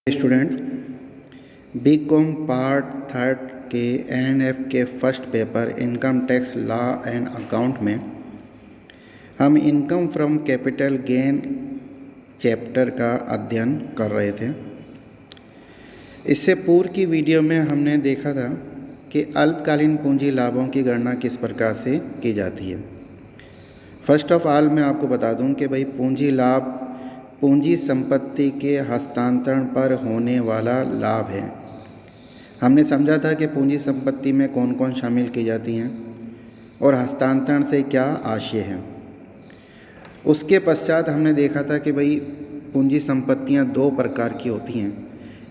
Student BCom part third के NF के first paper income tax law and account में हम income from capital gain chapter का अध्ययन कर रहे थे। इससे पूर्व की वीडियो में हमने देखा था कि अल्पकालीन पूंजी लाभों की गणना किस प्रकार से की जाती है। फर्स्ट ऑफ ऑल मैं आपको बता दूं कि भाई पूंजी लाभ पूंजी संपत्ति के हस्तांतरण पर होने वाला लाभ है। हमने समझा था कि पूंजी संपत्ति में कौन कौन शामिल की जाती हैं और हस्तांतरण से क्या आशय है। उसके पश्चात हमने देखा था कि भाई पूंजी संपत्तियां दो प्रकार की होती हैं,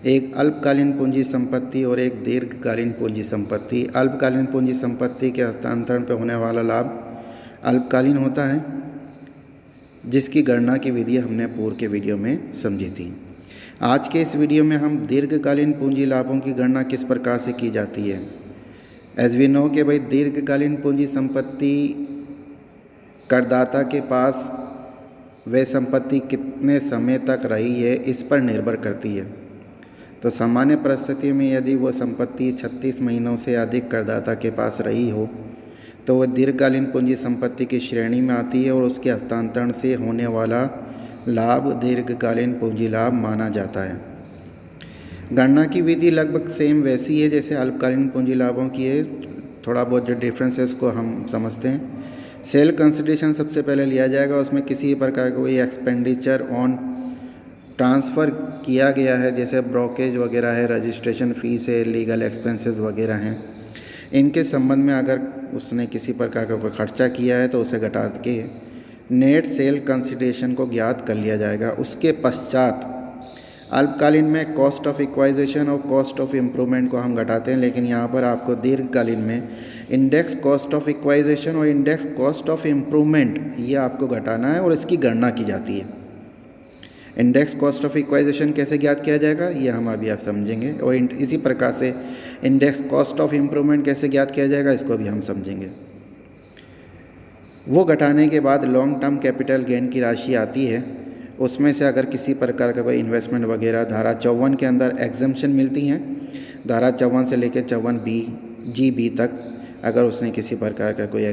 एक अल्पकालीन पूंजी संपत्ति और एक दीर्घकालीन पूंजी संपत्ति। अल्पकालीन पूंजी संपत्ति के हस्तांतरण पर होने वाला लाभ अल्पकालीन होता है, जिसकी गणना की विधि हमने पूर्व के वीडियो में समझी थी। आज के इस वीडियो में हम दीर्घकालीन पूंजी लाभों की गणना किस प्रकार से की जाती है। एज वी नो कि भाई दीर्घकालीन पूंजी संपत्ति करदाता के पास वह संपत्ति कितने समय तक रही है इस पर निर्भर करती है। तो सामान्य परिस्थितियों में यदि वह संपत्ति 36 महीनों से अधिक करदाता के पास रही हो तो वह दीर्घकालीन पूंजी संपत्ति की श्रेणी में आती है और उसके हस्तांतरण से होने वाला लाभ दीर्घकालीन पूंजी लाभ माना जाता है। गणना की विधि लगभग सेम वैसी है जैसे अल्पकालीन पूंजी लाभों की है। थोड़ा बहुत जो डिफरेंस है उसको हम समझते हैं। सेल कंसिडरेशन सबसे पहले लिया जाएगा, उसमें किसी प्रकार का कोई एक्सपेंडिचर ऑन ट्रांसफ़र किया गया है, जैसे ब्रोकेज वगैरह है, रजिस्ट्रेशन फ़ीस है, लीगल एक्सपेंसेस वगैरह हैं। इनके संबंध में अगर उसने किसी प्रकार का कोई खर्चा किया है तो उसे घटा के नेट सेल कंसिडरेशन को ज्ञात कर लिया जाएगा। उसके पश्चात अल्पकालीन में कॉस्ट ऑफ इक्वाइजेशन और कॉस्ट ऑफ इम्प्रूवमेंट को हम घटाते हैं, लेकिन यहाँ पर आपको दीर्घकालीन में इंडेक्स कॉस्ट ऑफ इक्वाइजेशन और इंडेक्स कॉस्ट ऑफ इम्प्रूवमेंट ये आपको घटाना है और इसकी गणना की जाती है। इंडेक्स कॉस्ट ऑफ इक्वाइजेशन कैसे ज्ञात किया जाएगा ये हम अभी आप समझेंगे, और इसी प्रकार से इंडेक्स कॉस्ट ऑफ इम्प्रूवमेंट कैसे ज्ञात किया जाएगा इसको भी हम समझेंगे। वो घटाने के बाद लॉन्ग टर्म कैपिटल गेन की राशि आती है, उसमें से अगर किसी प्रकार का कोई इन्वेस्टमेंट वगैरह धारा 54 के अंदर एग्जम्पशन मिलती हैं, धारा 54 से लेकर 54(b)(g)(b) तक अगर उसने किसी प्रकार का कोई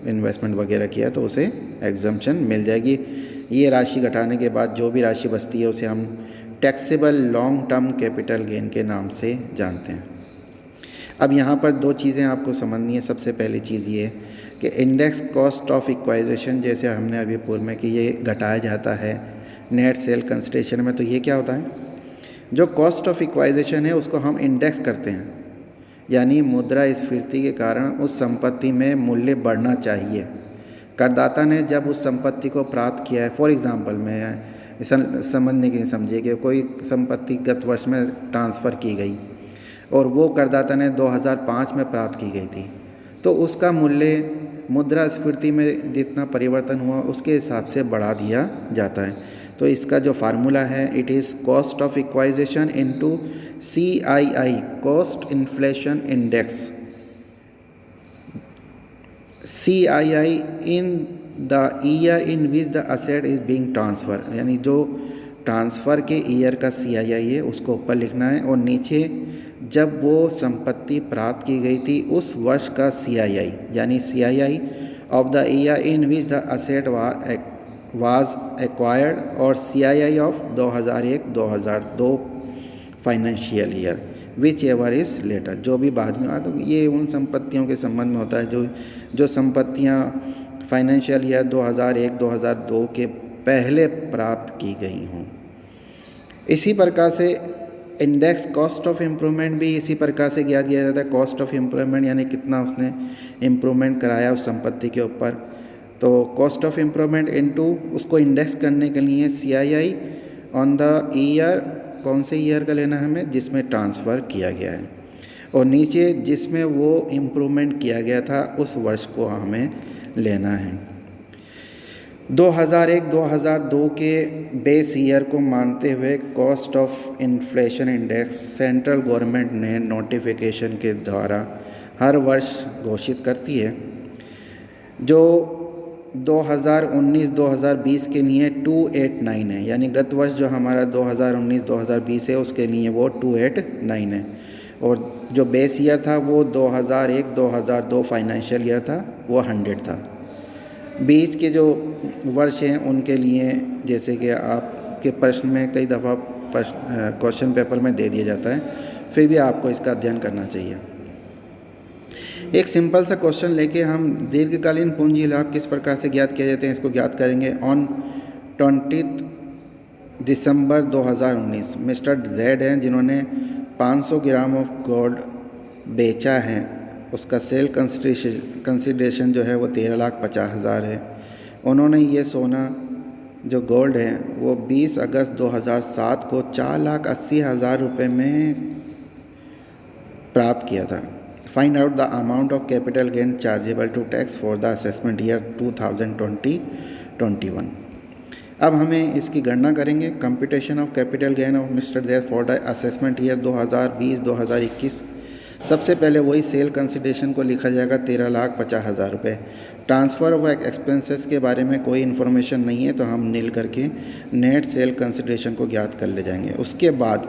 इन्वेस्टमेंट वगैरह किया तो उसे एग्जम्पशन मिल जाएगी। ये राशि घटाने के बाद जो भी राशि बचती है उसे हम taxable long term capital gain के नाम से जानते हैं। अब यहाँ पर दो चीज़ें आपको समझनी है। सबसे पहली चीज़ ये कि इंडेक्स कॉस्ट ऑफ इक्वाइजेशन जैसे हमने अभी पूर्व में कि ये घटाया जाता है नेट सेल कंसिडरेशन में, तो ये क्या होता है, जो कॉस्ट ऑफ इक्वाइजेशन है उसको हम इंडेक्स करते हैं, यानी मुद्रास्फीति के कारण उस संपत्ति में मूल्य बढ़ना चाहिए। करदाता ने जब उस संपत्ति को प्राप्त किया है, फॉर एग्ज़ाम्पल मैं समझने के लिए समझिए कि कोई संपत्ति गत वर्ष में ट्रांसफ़र की गई और वो करदाता ने 2005 में प्राप्त की गई थी, तो उसका मूल्य मुद्रास्फीति में जितना परिवर्तन हुआ उसके हिसाब से बढ़ा दिया जाता है। तो इसका जो फार्मूला है it is cost of acquisition into CII cost inflation index. CII in the year in which the asset is being transfer, यानी जो ट्रांसफ़र के ईयर का CII है उसको ऊपर लिखना है और नीचे जब वो संपत्ति प्राप्त की गई थी उस वर्ष का CII, यानी CII of the year in which the asset was acquired और CII of 2001-2002 financial year whichever is later, जो भी बाद में आया। तो ये उन संपत्तियों के संबंध में होता है जो संपत्तियां फाइनेंशियल ईयर 2001-2002 के पहले प्राप्त की गई हों। इसी प्रकार से इंडेक्स कॉस्ट ऑफ इम्प्रूवमेंट भी इसी प्रकार से ज्ञात किया जाता है। कॉस्ट ऑफ इम्प्रूवमेंट यानी कितना उसने इम्प्रूवमेंट कराया उस संपत्ति के ऊपर, तो कॉस्ट ऑफ इम्प्रूवमेंट इनटू उसको इंडेक्स करने के लिए CII ऑन द ईयर, कौन से ईयर का लेना है हमें जिसमें ट्रांसफ़र किया गया है, और नीचे जिसमें वो इम्प्रूवमेंट किया गया था उस वर्ष को हमें लेना है। 2001-2002 के बेस ईयर को मानते हुए cost of inflation index central government ने नोटिफिकेशन के द्वारा हर वर्ष घोषित करती है। जो 2019-2020 के लिए 289 है, यानी गत वर्ष जो हमारा 2019-2020 है उसके लिए वो 289 है। और जो बेस ईयर था वो 2001-2002 फाइनेंशियल ईयर था, वो 100 था। बीच के जो वर्ष हैं उनके लिए, जैसे कि आपके प्रश्न में कई दफ़ा क्वेश्चन पेपर में दे दिया जाता है, फिर भी आपको इसका अध्ययन करना चाहिए। एक सिंपल सा क्वेश्चन लेके हम दीर्घकालीन पूंजी लाभ किस प्रकार से ज्ञात किए जाते हैं इसको ज्ञात करेंगे। ऑन 20 दिसंबर 2019 मिस्टर जेड हैं जिन्होंने 500 ग्राम ऑफ गोल्ड बेचा है, उसका सेल कंसिडरेशन जो है वो 13,50,000 है। उन्होंने ये सोना जो गोल्ड है वो 20 अगस्त 2007 को 4,80,000 रुपये में प्राप्त किया था। Find out the amount of capital gain chargeable to tax for the assessment year 2020-21। अब हमें इसकी गणना करेंगे। Computation of capital gain of mister Z for the assessment year 2020-2021। सबसे पहले वही सेल कंसिडरेशन को लिखा जाएगा 13,50,000 रुपये। ट्रांसफ़र ऑफ एक्सपेंसेस के बारे में कोई इन्फॉर्मेशन नहीं है तो हम नील करके नेट सेल कंसिडरेशन को ज्ञात कर ले जाएंगे। उसके बाद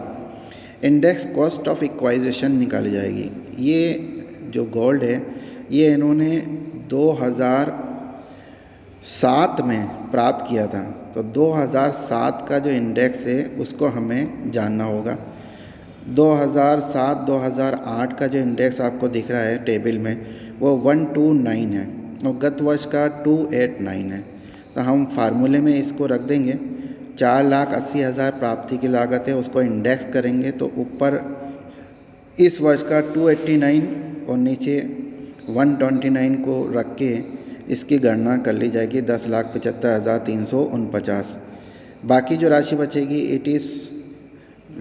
इंडेक्स कॉस्ट ऑफ इक्वाइजेशन निकाली जाएगी। ये जो गोल्ड है ये इन्होंने 2007 में प्राप्त किया था, तो 2007 का जो इंडेक्स है उसको हमें जानना होगा। 2007-2008 का जो इंडेक्स आपको दिख रहा है टेबल में वो 129 है और गत वर्ष का 289 है। तो हम फार्मूले में इसको रख देंगे। 4,80,000 प्राप्ति की लागत है, उसको इंडेक्स करेंगे तो ऊपर इस वर्ष का 289 और नीचे 129 को रख के इसकी गणना कर ली जाएगी 10,75,349। बाकी जो राशि बचेगी it is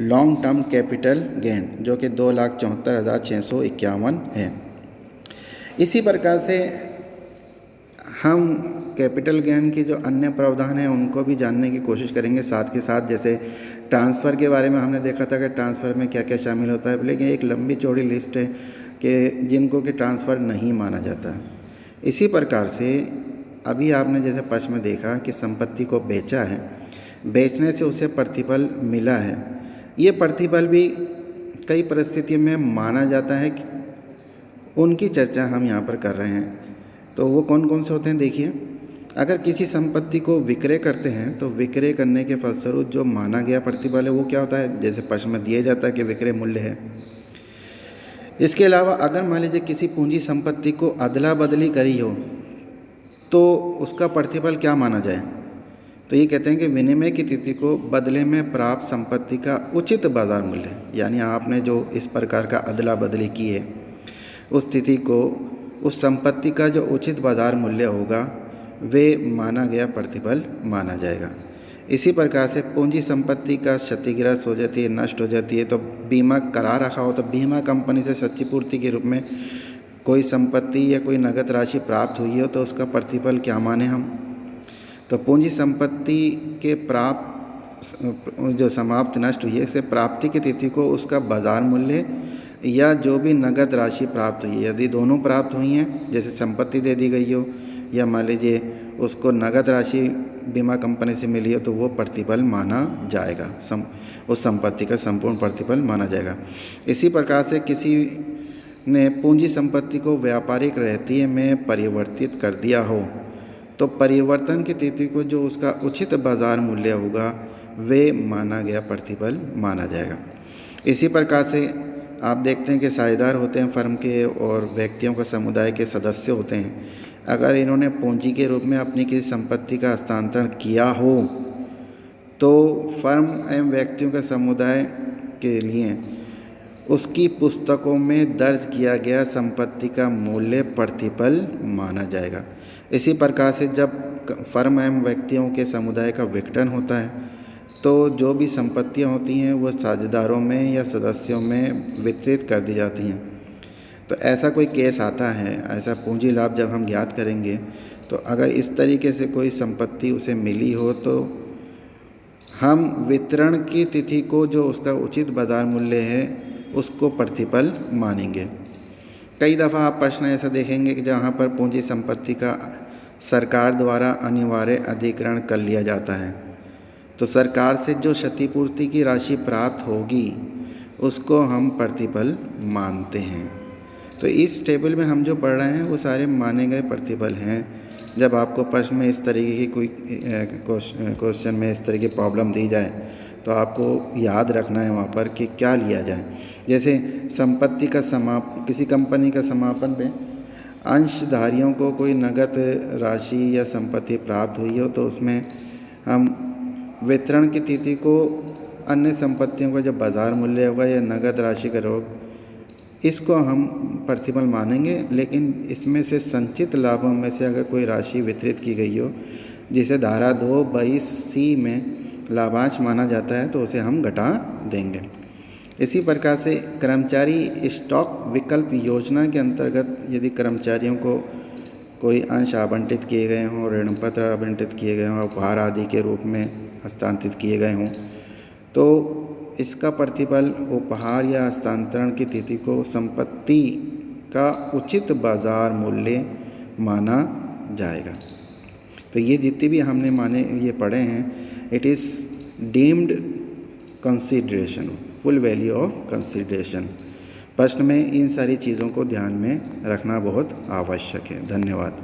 long term capital gain जो कि 2,74,651 है। इसी प्रकार से हम कैपिटल गेन के जो अन्य प्रावधान हैं उनको भी जानने की कोशिश करेंगे साथ के साथ। जैसे ट्रांसफ़र के बारे में हमने देखा था कि ट्रांसफ़र में क्या क्या शामिल होता है, लेकिन एक लंबी चौड़ी लिस्ट है कि जिनको कि ट्रांसफ़र नहीं माना जाता। इसी प्रकार से अभी आपने जैसे प्रश्न में देखा कि संपत्ति को बेचा है, बेचने से उसे प्रतिफल मिला है। ये प्रतिफल भी कई परिस्थितियों में माना जाता है कि उनकी चर्चा हम यहाँ पर कर रहे हैं। तो वो कौन कौन से होते हैं देखिए। अगर किसी संपत्ति को विक्रय करते हैं तो विक्रय करने के फलस्वरूप जो माना गया प्रतिफल है वो क्या होता है, जैसे प्रश्न में दिया जाता है कि विक्रय मूल्य है। इसके अलावा अगर मान लीजिए किसी पूंजी संपत्ति को अदला बदली करी हो तो उसका प्रतिफल क्या माना जाए, तो ये कहते हैं कि विनिमय की तिथि को बदले में प्राप्त संपत्ति का उचित बाजार मूल्य, यानी आपने जो इस प्रकार का अदला बदली की है उस तिथि को उस संपत्ति का जो उचित बाजार मूल्य होगा वे माना गया प्रतिफल माना जाएगा। इसी प्रकार से पूंजी संपत्ति का क्षतिग्रस्त हो जाती है, नष्ट हो जाती है, तो बीमा करा रखा हो तो बीमा कंपनी से क्षतिपूर्ति के रूप में कोई संपत्ति या कोई नगद राशि प्राप्त हुई हो तो उसका प्रतिफल क्या माने हम। तो पूंजी संपत्ति के प्राप्त जो समाप्त नष्ट हुई है से प्राप्ति की तिथि को उसका बाजार मूल्य या जो भी नगद राशि प्राप्त हुई है, यदि दोनों प्राप्त हुई हैं, जैसे संपत्ति दे दी गई हो या मान लीजिए उसको नगद राशि बीमा कंपनी से मिली हो, तो वो प्रतिफल माना जाएगा, उस संपत्ति का संपूर्ण प्रतिफल माना जाएगा। इसी प्रकार से किसी ने पूंजी संपत्ति को व्यापारिक रहतिये में परिवर्तित कर दिया हो तो परिवर्तन की तिथि को जो उसका उचित बाजार मूल्य होगा वे माना गया प्रतिफल माना जाएगा। इसी प्रकार से आप देखते हैं कि साझेदार होते हैं फर्म के और व्यक्तियों का समुदाय के सदस्य होते हैं। अगर इन्होंने पूंजी के रूप में अपनी किसी संपत्ति का हस्तांतरण किया हो तो फर्म एवं व्यक्तियों के समुदाय के लिए उसकी पुस्तकों में दर्ज किया गया संपत्ति का मूल्य प्रतिफल माना जाएगा। इसी प्रकार से जब फर्म एवं व्यक्तियों के समुदाय का विघटन होता है तो जो भी संपत्तियां होती हैं वो साझेदारों में या सदस्यों में वितरित कर दी जाती हैं। तो ऐसा कोई केस आता है, ऐसा पूंजी लाभ जब हम ज्ञात करेंगे तो अगर इस तरीके से कोई संपत्ति उसे मिली हो तो हम वितरण की तिथि को जो उसका उचित बाजार मूल्य है उसको प्रतिफल मानेंगे। कई दफ़ा आप प्रश्न ऐसा देखेंगे कि जहाँ पर पूंजी संपत्ति का सरकार द्वारा अनिवार्य अधिग्रहण कर लिया जाता है, तो सरकार से जो क्षतिपूर्ति की राशि प्राप्त होगी उसको हम प्रतिफल मानते हैं। तो इस टेबल में हम जो पढ़ रहे हैं वो सारे माने गए प्रतिफल हैं। जब आपको प्रश्न में इस तरीके की कोई क्वेश्चन में इस तरह की प्रॉब्लम दी जाए तो आपको याद रखना है वहाँ पर कि क्या लिया जाए। जैसे संपत्ति का किसी कंपनी का समापन पे अंशधारियों को कोई नगद राशि या संपत्ति प्राप्त हुई हो तो उसमें हम वितरण की तिथि को अन्य संपत्तियों का जो बाज़ार मूल्य होगा या नगद राशि का योग इसको हम प्रतिफल मानेंगे। लेकिन इसमें से संचित लाभों में से अगर कोई राशि वितरित की गई हो जिसे धारा 222C में लाभांश माना जाता है तो उसे हम घटा देंगे। इसी प्रकार से कर्मचारी स्टॉक विकल्प योजना के अंतर्गत यदि कर्मचारियों को कोई अंश आवंटित किए गए हों, ऋण पत्र आवंटित किए गए हों, उपहार आदि के रूप में हस्तांतरित किए गए हों तो इसका प्रतिफल उपहार या हस्तांतरण की तिथि को संपत्ति का उचित बाज़ार मूल्य माना जाएगा। तो ये जितने भी हमने ये पढ़े हैं, it is deemed consideration, full value of consideration. प्रश्न में इन सारी चीज़ों को ध्यान में रखना बहुत आवश्यक है। धन्यवाद।